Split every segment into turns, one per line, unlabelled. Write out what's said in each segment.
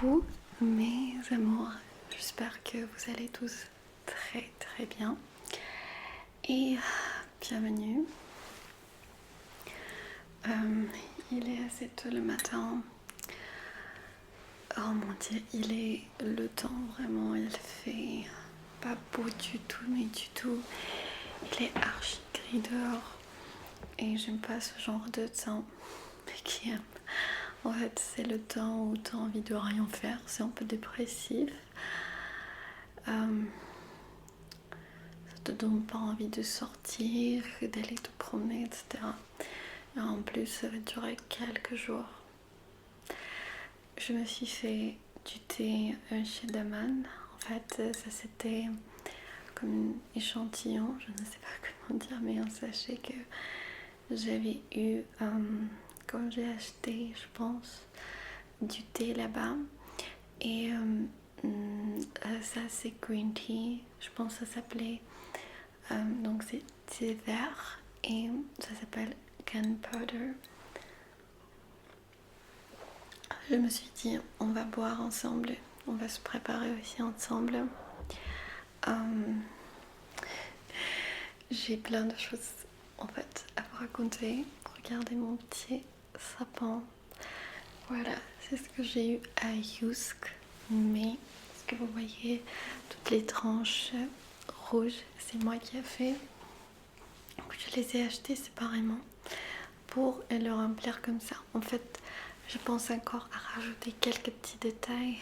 Coucou mes amours, j'espère que vous allez tous très très bien et bienvenue. Il est assez tôt le matin. Oh mon dieu, il est le temps vraiment, il fait pas beau du tout, mais du tout. Il est archi gris dehors et j'aime pas ce genre de temps qui en fait c'est le temps où t'as envie de rien faire, c'est un peu dépressif. Ça te donne pas envie de sortir, d'aller te promener, etc. Et en plus ça va durer quelques jours. Je me suis fait du thé chez Daman. En fait ça c'était comme un échantillon, je ne sais pas comment dire, mais sachez que j'avais eu quand j'ai acheté, je pense, du thé là-bas. Et ça c'est green tea, je pense que ça s'appelait. Donc c'est thé vert et ça s'appelle gunpowder. Je me suis dit on va boire ensemble, on va se préparer aussi ensemble. J'ai plein de choses en fait à vous raconter. Regardez mon petit sapin. Voilà, c'est ce que j'ai eu à Yusk. Mais ce que vous voyez, toutes les tranches rouges, c'est moi qui ai fait. Donc je les ai achetées séparément pour le remplir comme ça. En fait, je pense encore à rajouter quelques petits détails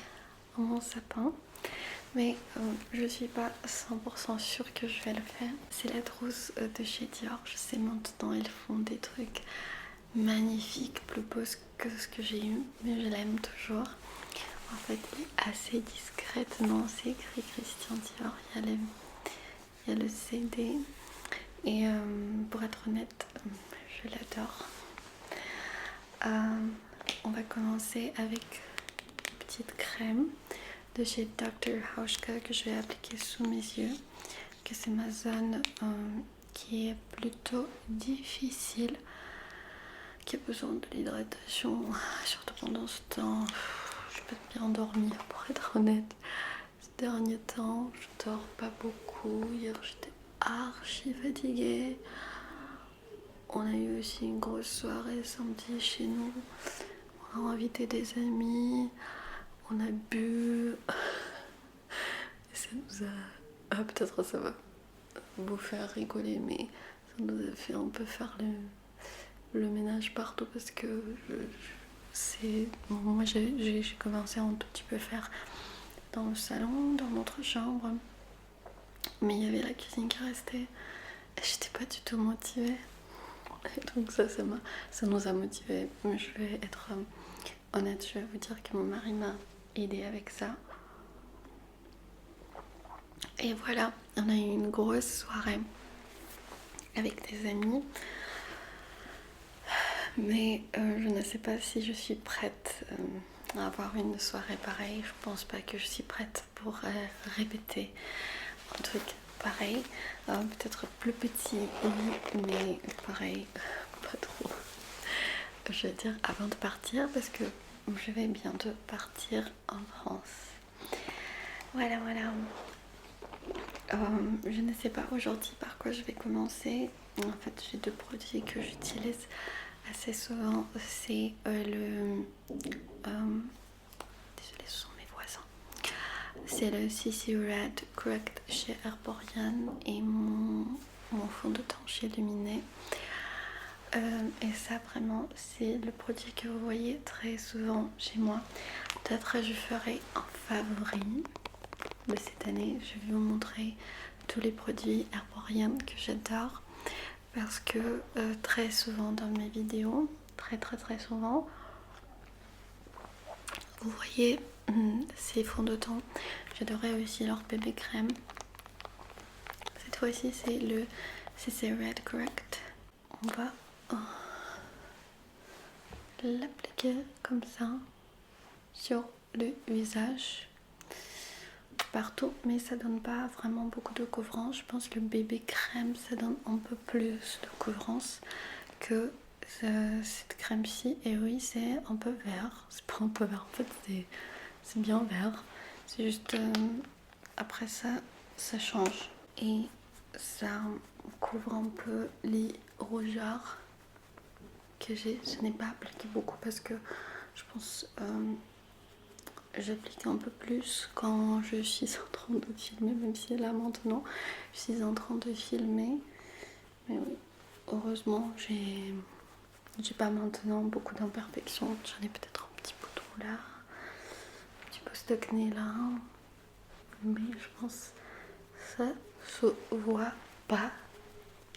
à mon sapin. Mais je suis pas 100% sûre que je vais le faire. C'est la trousse de chez Dior. Je sais maintenant, ils font des trucs magnifiques, plus beaux que ce que j'ai eu. Mais je l'aime toujours. En fait, elle est assez discrète. Non, c'est écrit Christian Dior. Il y a le CD. Et pour être honnête, je l'adore. On va commencer avec une petite crème de chez Dr. Hauschka que je vais appliquer sous mes yeux, que c'est ma zone qui est plutôt difficile, qui a besoin de l'hydratation, surtout pendant ce temps. Je peux bien dormir pour être honnête. Ces derniers temps, je dors pas beaucoup. Hier, j'étais archi fatiguée. On a eu aussi une grosse soirée samedi chez nous. On a invité des amis. On a bu. Et ça nous a... Ah, peut-être ça va vous faire rigoler, mais ça nous a fait un peu faire le ménage partout parce que moi j'ai commencé à un tout petit peu faire dans le salon, dans notre chambre, mais il y avait la cuisine qui restait et j'étais pas du tout motivée. Et donc ça nous a motivés. Mais je vais être honnête, je vais vous dire que mon mari m'a aidé avec ça. Et voilà, on a eu une grosse soirée avec des amis. Mais je ne sais pas si je suis prête à avoir une soirée pareille. Je pense pas que je suis prête pour répéter un truc pareil. Peut-être plus petit, mais pareil, pas trop. Je veux dire avant de partir parce que je vais bientôt partir en France. Voilà. Je ne sais pas aujourd'hui par quoi je vais commencer. En fait, j'ai deux produits que j'utilise assez souvent. C'est désolée, ce sont mes voisins. C'est le CC Red Correct chez Herborian et mon fond de teint chez Luminé. Et ça vraiment c'est le produit que vous voyez très souvent chez moi. Peut-être je ferai un favori de cette année. Je vais vous montrer tous les produits Herborian que j'adore parce que très souvent dans mes vidéos, très souvent, vous voyez ces fonds de teint. J'adorais aussi leur bébé crème. Cette fois-ci c'est le CC Red Correct. On va l'appliquer comme ça sur le visage partout, mais ça donne pas vraiment beaucoup de couvrance. Je pense que le bébé crème ça donne un peu plus de couvrance que cette crème-ci. Et oui, c'est un peu vert, c'est pas un peu vert, en fait c'est bien vert. C'est juste après ça change et ça couvre un peu les rougeurs que j'ai. Je n'ai pas appliqué beaucoup parce que je pense j'applique un peu plus quand je suis en train de filmer, même si là maintenant je suis en train de filmer. Mais oui, heureusement j'ai pas maintenant beaucoup d'imperfections. J'en ai peut-être un petit bout là, un petit peu stockné là, mais je pense que ça se voit pas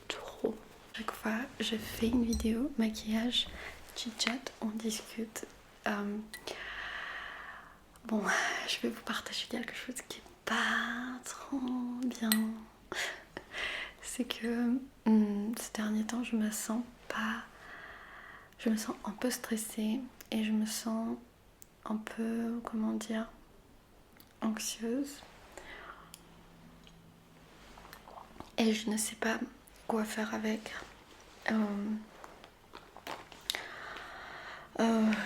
trop. Chaque fois je fais une vidéo maquillage, chit-chat, on discute. Bon, je vais vous partager quelque chose qui est pas trop bien. C'est que ces derniers temps, je me sens un peu stressée et je me sens un peu, comment dire, anxieuse. Et je ne sais pas quoi faire avec.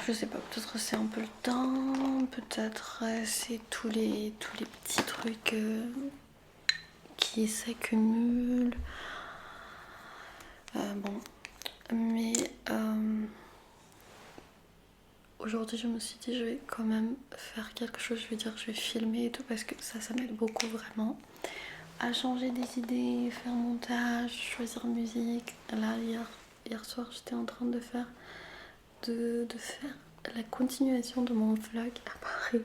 Je sais pas, peut-être c'est un peu le temps, peut-être c'est tous les petits trucs qui s'accumulent. Bon, mais aujourd'hui je me suis dit je vais quand même faire quelque chose, je vais dire je vais filmer et tout parce que ça m'aide beaucoup vraiment à changer des idées, faire montage, choisir musique. Là hier soir j'étais en train de faire la continuation de mon vlog à Paris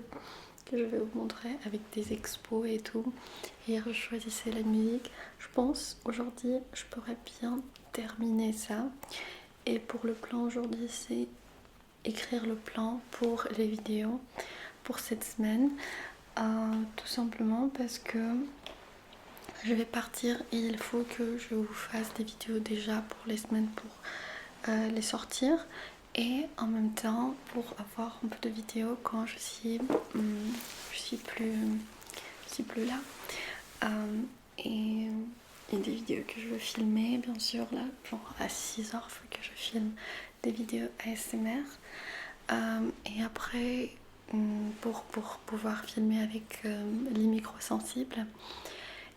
que je vais vous montrer avec des expos et tout. Hier je choisissais la musique. Je pense aujourd'hui je pourrais bien terminer ça. Et pour le plan aujourd'hui c'est écrire le plan pour les vidéos pour cette semaine. Tout simplement parce que je vais partir et il faut que je vous fasse des vidéos déjà pour les semaines pour les sortir. Et en même temps pour avoir un peu de vidéos quand je suis plus là. Et des vidéos que je veux filmer bien sûr là, genre à 6h il faut que je filme des vidéos ASMR. Et après pour pouvoir filmer avec les micros sensibles.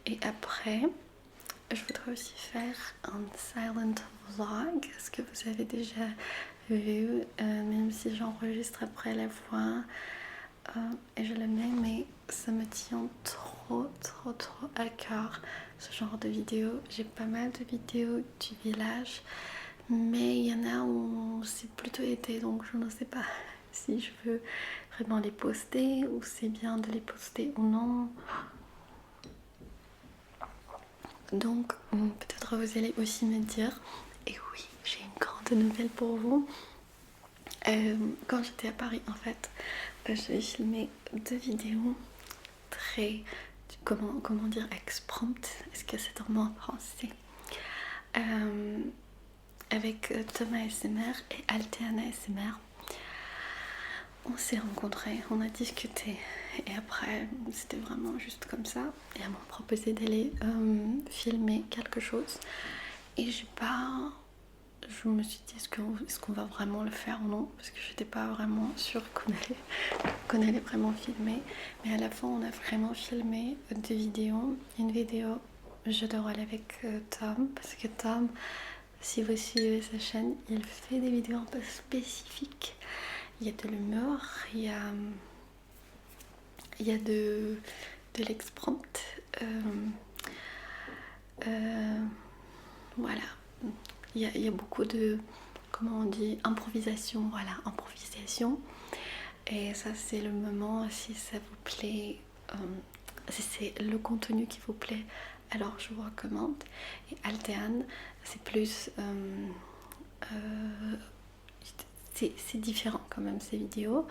Et après je voudrais aussi faire un silent vlog, ce que vous avez déjà vu, même si j'enregistre après la voix et je le mets, mais ça me tient trop à cœur ce genre de vidéo. J'ai pas mal de vidéos du village, mais il y en a où c'est plutôt été, donc je ne sais pas si je veux vraiment les poster ou c'est bien de les poster ou non. Donc peut-être vous allez aussi me dire. Et oui, j'ai une grande nouvelle pour vous. Quand j'étais à Paris en fait, j'ai filmé 2 vidéos très, comment dire, exprompt, est-ce que c'est un mot en français, avec Thomas ASMR et Alteana ASMR. On s'est rencontrés, on a discuté et après c'était vraiment juste comme ça et elles m'ont proposé d'aller filmer quelque chose et je me suis dit est-ce qu'on va vraiment le faire ou non, parce que j'étais pas vraiment sûre qu'on allait vraiment filmer, mais à la fin on a vraiment filmé 2 vidéos. Une vidéo jeu de rôle avec Tom, parce que Tom, si vous suivez sa chaîne, il fait des vidéos un peu spécifiques. Il y a de l'humour, il y a de l'exprompt, voilà, il y a beaucoup de, comment on dit, improvisation, voilà, improvisation. Et ça c'est le moment, si ça vous plaît, si c'est le contenu qui vous plaît, alors je vous recommande. Et Alteane, c'est plus c'est différent quand même ces vidéos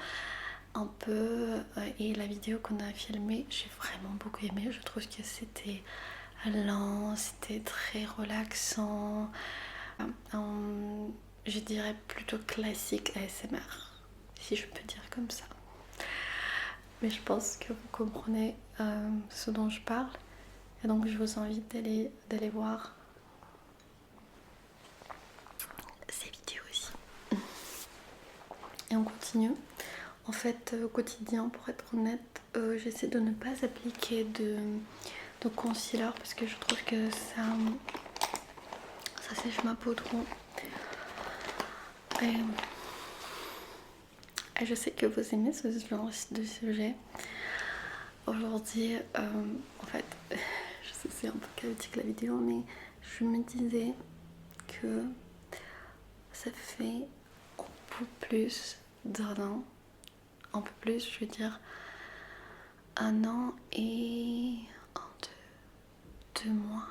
un peu, et la vidéo qu'on a filmée j'ai vraiment beaucoup aimé. Je trouve que c'était lent, c'était très relaxant, je dirais plutôt classique ASMR, si je peux dire comme ça. Mais je pense que vous comprenez ce dont je parle, et donc je vous invite d'aller voir ces vidéos aussi. Et on continue. En fait, au quotidien, pour être honnête, j'essaie de ne pas appliquer de concealer parce que je trouve que ça sèche ma peau trop. Et je sais que vous aimez ce genre de sujet. Aujourd'hui, en fait, je sais que c'est un peu chaotique la vidéo, mais je me disais que ça fait un peu plus d'un an, un peu plus, je veux dire, 1 an et 2 mois,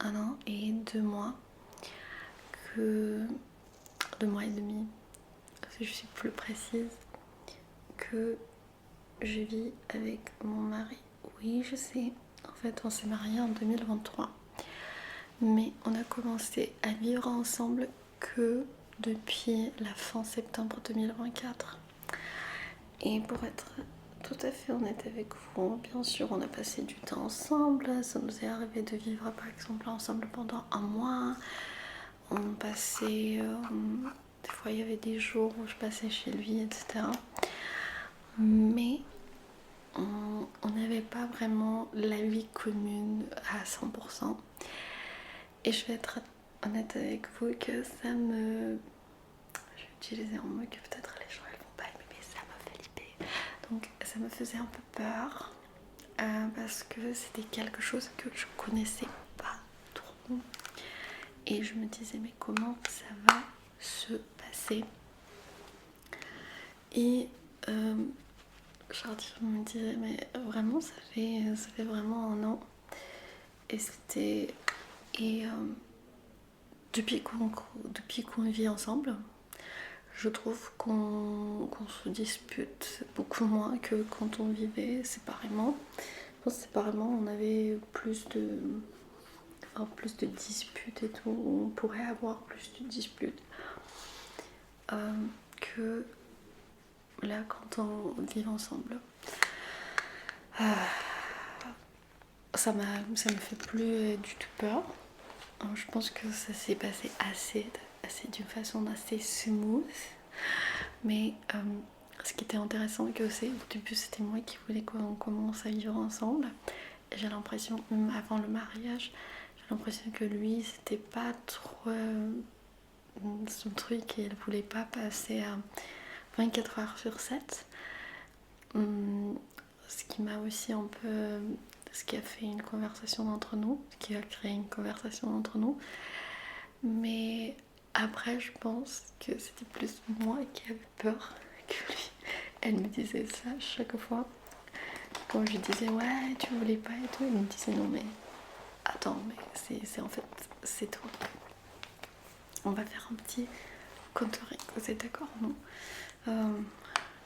1 an et 2 mois, que 2 mois et demi, si je suis plus précise, que je vis avec mon mari. Oui, je sais, en fait, on s'est mariés en 2023, mais on a commencé à vivre ensemble que depuis la fin septembre 2024. Et pour être tout à fait honnête avec vous, bien sûr, on a passé du temps ensemble. Ça nous est arrivé de vivre, par exemple, ensemble pendant 1 mois. On passait... des fois, il y avait des jours où je passais chez lui, etc. Mais on n'avait pas vraiment la vie commune à 100%. Et je vais être honnête avec vous que ça me... Je vais utiliser un mot que peut-être les gens ne vont pas aimer, mais ça m'a fait flipper. Donc ça me faisait un peu peur parce que c'était quelque chose que je connaissais pas trop. Et je me disais mais comment ça va se passer? Et je me disais mais vraiment ça fait vraiment 1 an. Et c'était... Et depuis qu'on vit ensemble, je trouve qu'on se dispute beaucoup moins que quand on vivait séparément. Je pense que séparément, on avait plus de disputes et tout. On pourrait avoir plus de disputes que là quand on vit ensemble. Ça me fait plus du tout peur. Je pense que ça s'est passé d'une façon assez smooth. Mais ce qui était intéressant, que c'est au début c'était moi qui voulais qu'on commence à vivre ensemble. J'ai l'impression, même avant le mariage, j'ai l'impression que lui c'était pas trop son truc et il voulait pas passer à 24 heures sur 7. Ce qui m'a aussi un peu... ce qui a fait une conversation entre nous, ce qui a créé une conversation entre nous. Mais après, je pense que c'était plus moi qui avais peur que lui. Elle me disait ça chaque fois. Quand je disais ouais, tu voulais pas et tout, elle me disait non mais attends, mais c'est en fait, c'est toi. On va faire un petit contouring, vous êtes d'accord, non?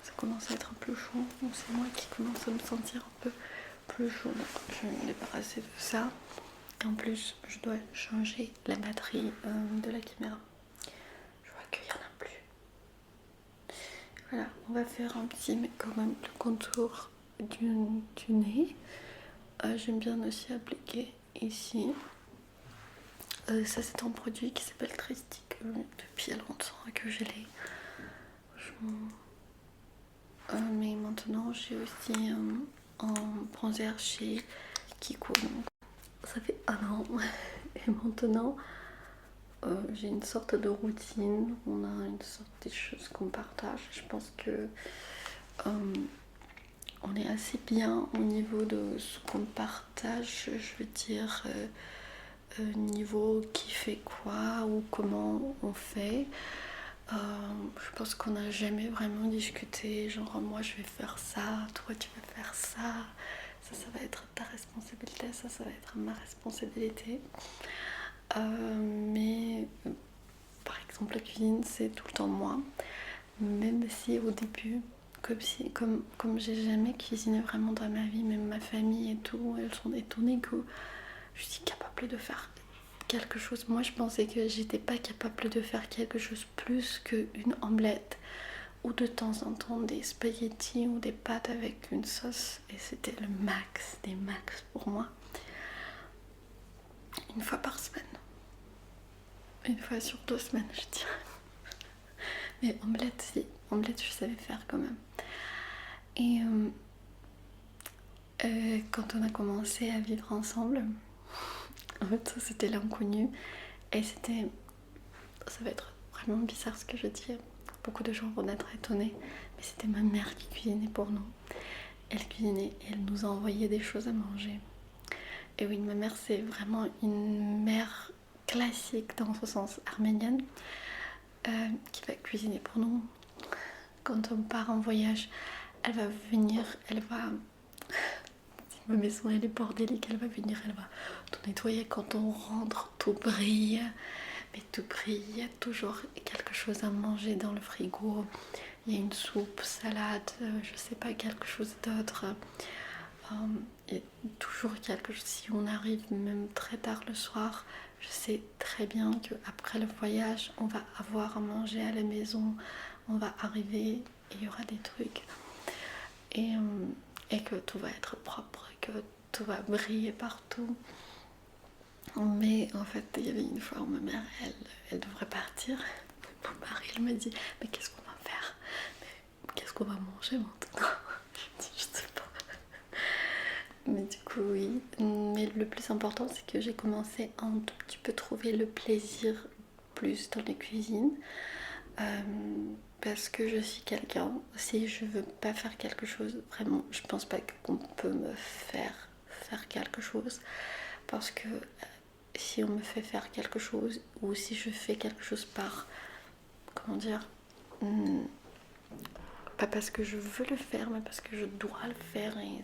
Ça commence à être plus chaud, donc c'est moi qui commence à me sentir un peu plus chaud. Donc je vais me débarrasser de ça. Et en plus, je dois changer la batterie de la caméra. Je vois qu'il n'y en a plus. Voilà, on va faire un petit, mais quand même, le contour du nez. J'aime bien aussi appliquer ici. Ça, c'est un produit qui s'appelle Tristic depuis longtemps que je l'ai. Mais maintenant, j'ai aussi un bronzer chez Kiko. Donc, ça fait 1 an. Et maintenant, j'ai une sorte de routine. On a une sorte de choses qu'on partage. Je pense que on est assez bien au niveau de ce qu'on partage. Je veux dire, niveau qui fait quoi ou comment on fait. Je pense qu'on n'a jamais vraiment discuté, genre moi je vais faire ça, toi tu vas faire ça, ça va être ta responsabilité, ça va être ma responsabilité. Mais par exemple la cuisine c'est tout le temps moi, même si au début, comme j'ai jamais cuisiné vraiment dans ma vie, même ma famille et tout, elles sont étonnées que je suis capable de faire quelque chose. Moi je pensais que j'étais pas capable de faire quelque chose plus qu'une omelette ou de temps en temps des spaghettis ou des pâtes avec une sauce, et c'était le max des max pour moi. Une fois par semaine, une fois sur 2 semaines je dirais. Mais omelette, si. Omelette, je savais faire quand même. Et quand on a commencé à vivre ensemble, en fait, ça c'était l'inconnu. Et c'était... Ça va être vraiment bizarre ce que je dis. Beaucoup de gens vont être étonnés. Mais c'était ma mère qui cuisinait pour nous. Elle cuisinait et elle nous a envoyé des choses à manger. Et oui, ma mère, c'est vraiment une mère classique dans son sens arménienne qui va cuisiner pour nous. Quand on part en voyage, elle va venir, elle va... Si ma maison elle est bordélique, elle va venir, elle va tout nettoyer. Quand on rentre, tout brille. Mais tout brille, il y a toujours quelque chose à manger dans le frigo. Il y a une soupe, salade, je sais pas, quelque chose d'autre. Il y a toujours quelque chose. Si on arrive même très tard le soir, je sais très bien qu'après le voyage, on va avoir à manger à la maison. On va arriver et il y aura des trucs. Et que tout va être propre, que tout va briller partout. Mais en fait, il y avait une fois où ma mère, elle devrait partir. Mon mari, il me dit, mais qu'est-ce qu'on va faire? Mais qu'est-ce qu'on va manger maintenant? Je dis, je sais pas. Mais du coup, oui. Mais le plus important, c'est que j'ai commencé à un tout petit peu trouver le plaisir plus dans les cuisines. Parce que je suis quelqu'un, si je veux pas faire quelque chose, vraiment, je pense pas qu'on peut me faire quelque chose. Parce que si on me fait faire quelque chose, ou si je fais quelque chose par, comment dire, pas parce que je veux le faire, mais parce que je dois le faire et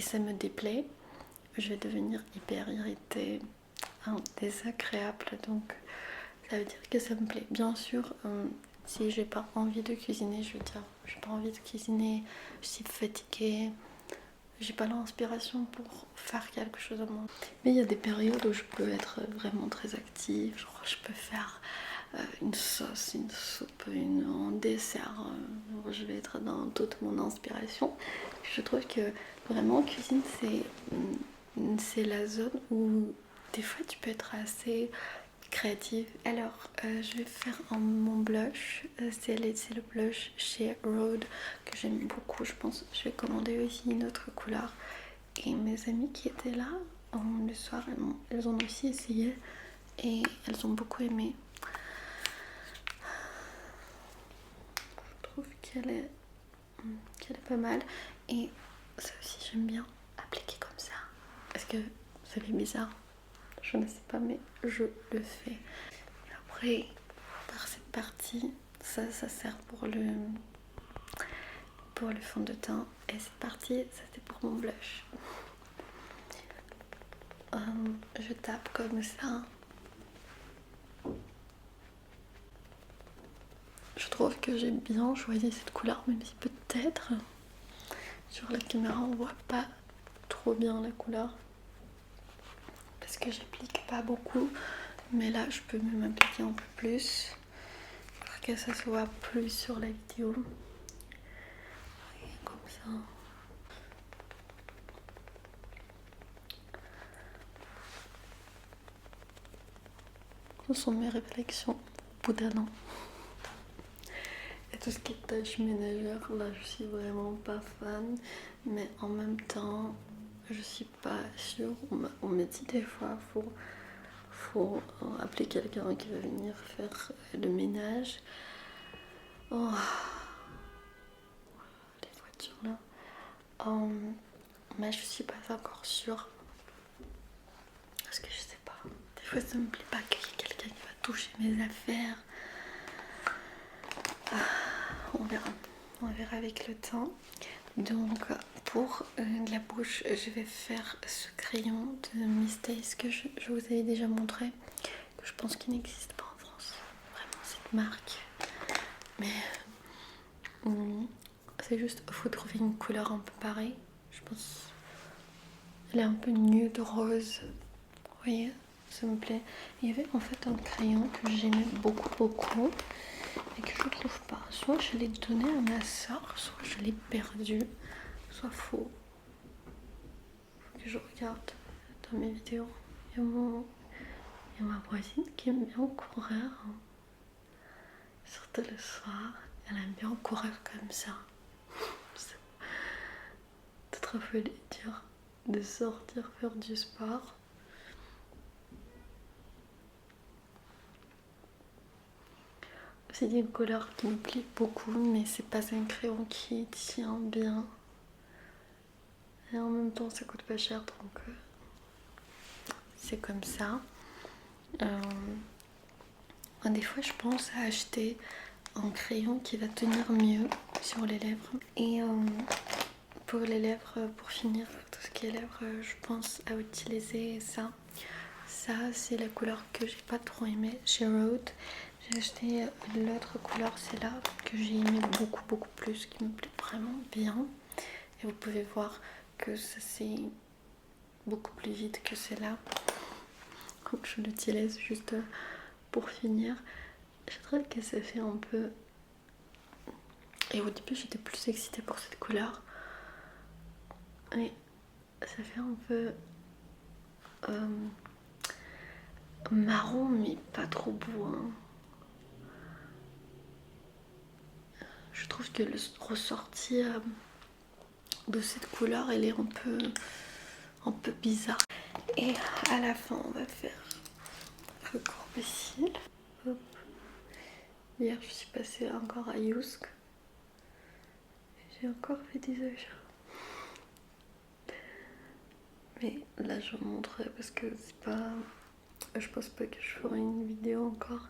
ça me déplaît, je vais devenir hyper irritée, désagréable. Donc ça veut dire que ça me plaît. Bien sûr, si j'ai pas envie de cuisiner, je veux dire, j'ai pas envie de cuisiner, je suis fatiguée, j'ai pas l'inspiration pour faire quelque chose à moi. Mais il y a des périodes où je peux être vraiment très active, genre je peux faire une sauce, une soupe, un dessert, je vais être dans toute mon inspiration. Je trouve que vraiment cuisine c'est la zone où des fois tu peux être assez créative. Alors je vais faire mon blush, c'est le blush chez Rhode que j'aime beaucoup. Je pense je vais commander aussi une autre couleur. Et mes amies qui étaient là le soir, elles ont aussi essayé et elles ont beaucoup aimé. Je trouve qu'elle est pas mal. Et ça aussi j'aime bien appliquer comme ça. Parce que ça fait bizarre. Je ne sais pas mais je le fais. Et après, par cette partie, ça sert pour le fond de teint. Et cette partie, ça c'est pour mon blush. Je tape comme ça. Je trouve que j'ai bien choisi cette couleur, même si peut-être sur la caméra on voit pas trop bien la couleur parce que j'applique pas beaucoup, mais là je peux même appliquer un peu plus pour que ça se voit plus sur la vidéo. Et comme ça. Ce sont mes réflexions au bout d'un an. Et tout ce qui est tâches ménagères, là je suis vraiment pas fan, mais en même temps je suis pas sûre. On me dit des fois faut appeler quelqu'un qui va venir faire le ménage. Oh, les voitures là. Mais je suis pas encore sûre. Parce que je sais pas. Des fois ça me plaît pas qu'il y ait quelqu'un qui va toucher mes affaires. On verra avec le temps. Donc pour la bouche, je vais faire ce crayon de Miss Days que je vous avais déjà montré, que je pense qu'il n'existe pas en France. Vraiment cette marque. Mais c'est juste, faut trouver une couleur un peu pareille. Je pense, elle est un peu nude rose. Vous voyez, ça me plaît. Il y avait en fait un crayon que j'aimais beaucoup et que je trouve pas. Soit je l'ai donné à ma soeur, soit je l'ai perdu, soit faux. Faut que je regarde dans mes vidéos. Il y a ma voisine qui aime bien courir. surtout le soir, elle aime bien courir comme ça. C'est trop folie dire de sortir faire du sport. C'est une couleur qui me plaît beaucoup, mais c'est pas un crayon qui tient bien. Et en même temps, ça coûte pas cher, donc c'est comme ça. Des fois, je pense à acheter un crayon qui va tenir mieux sur les lèvres. Et pour les lèvres, pour finir tout ce qui est lèvres, je pense à utiliser ça. Ça, c'est la couleur que j'ai pas trop aimée chez Rode. J'ai acheté l'autre couleur, c'est là que j'ai aimé beaucoup plus, qui me plaît vraiment bien. Et vous pouvez voir que ça c'est beaucoup plus vite que celle-là. Donc je l'utilise juste pour finir. Je trouve que ça fait un peu... Et au début j'étais plus excitée pour cette couleur. Et ça fait un peu marron, mais pas trop beau. Hein. Je trouve que le ressorti de cette couleur, elle est un peu bizarre. Et à la fin, on va faire le courbe-cils. Hop. Hier, je suis passée encore à Yousk. J'ai encore fait des achats. Mais là, je vous montrerai parce que c'est pas... Je pense pas que je ferai une vidéo encore.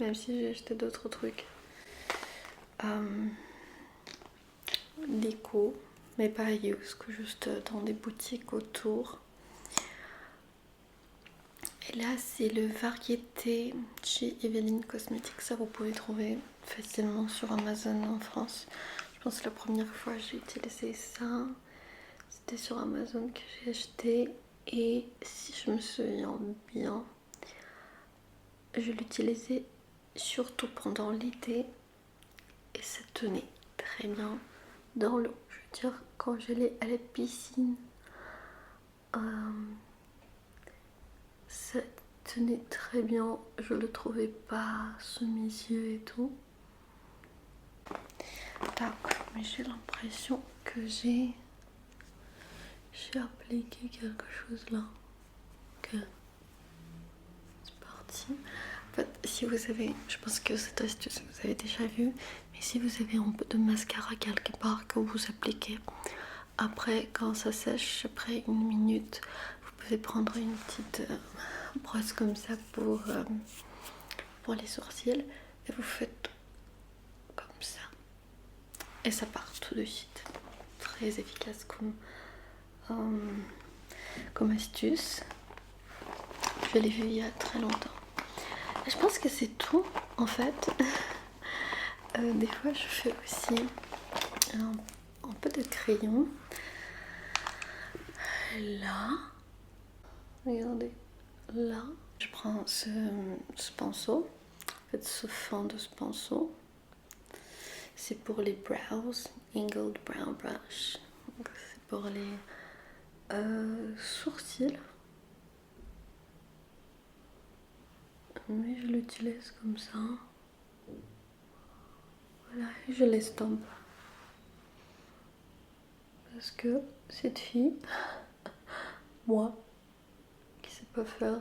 Même si j'ai acheté d'autres trucs. Déco, mais pas à Yousk, juste dans des boutiques autour. Et là, c'est le variété chez Evelyne Cosmetics. Ça, vous pouvez trouver facilement sur Amazon en France. Je pense que la première fois j'ai utilisé ça, c'était sur Amazon que j'ai acheté. Et si je me souviens bien, je l'utilisais surtout pendant l'été. Et ça tenait très bien dans l'eau. Je veux dire, quand j'allais à la piscine, ça tenait très bien. Je le trouvais pas sous mes yeux et tout. Mais j'ai l'impression que j'ai appliqué quelque chose là. Ok, c'est parti. En fait, si vous avez, je pense que cette astuce vous avez déjà vu, mais si vous avez un peu de mascara quelque part que vous appliquez, après quand ça sèche, après une minute, vous pouvez prendre une petite brosse comme ça pour les sourcils et vous faites comme ça. Et ça part tout de suite. Très efficace comme astuce. Je l'ai vu il y a très longtemps. Et je pense que c'est tout en fait. Des fois je fais aussi un peu de crayon. Là. Regardez. Là. Je prends ce pinceau. En fait ce fond de ce pinceau. C'est pour les brows, Ingold Brow Brush. C'est pour les sourcils. Mais je l'utilise comme ça. Voilà, et je l'estompe. Parce que cette fille, moi, qui sait pas faire,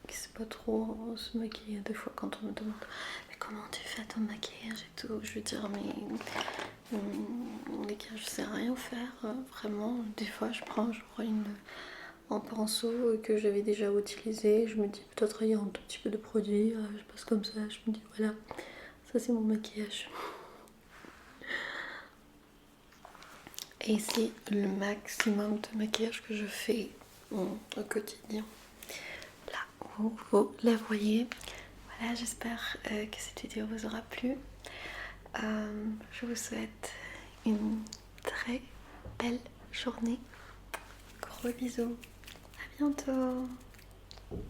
qui sait pas trop se maquiller, des fois quand on me demande mais comment tu fais ton maquillage et tout, je veux dire mais les gars, je sais rien faire, vraiment. Des fois je prends genre un pinceau que j'avais déjà utilisé, je me dis peut-être il y a un tout petit peu de produit, je passe comme ça, je me dis voilà, ça c'est mon maquillage. Et c'est le maximum de maquillage que je fais au quotidien. Là où vous la voyez. Voilà, j'espère que cette vidéo vous aura plu. Je vous souhaite une très belle journée. Gros bisous. À bientôt.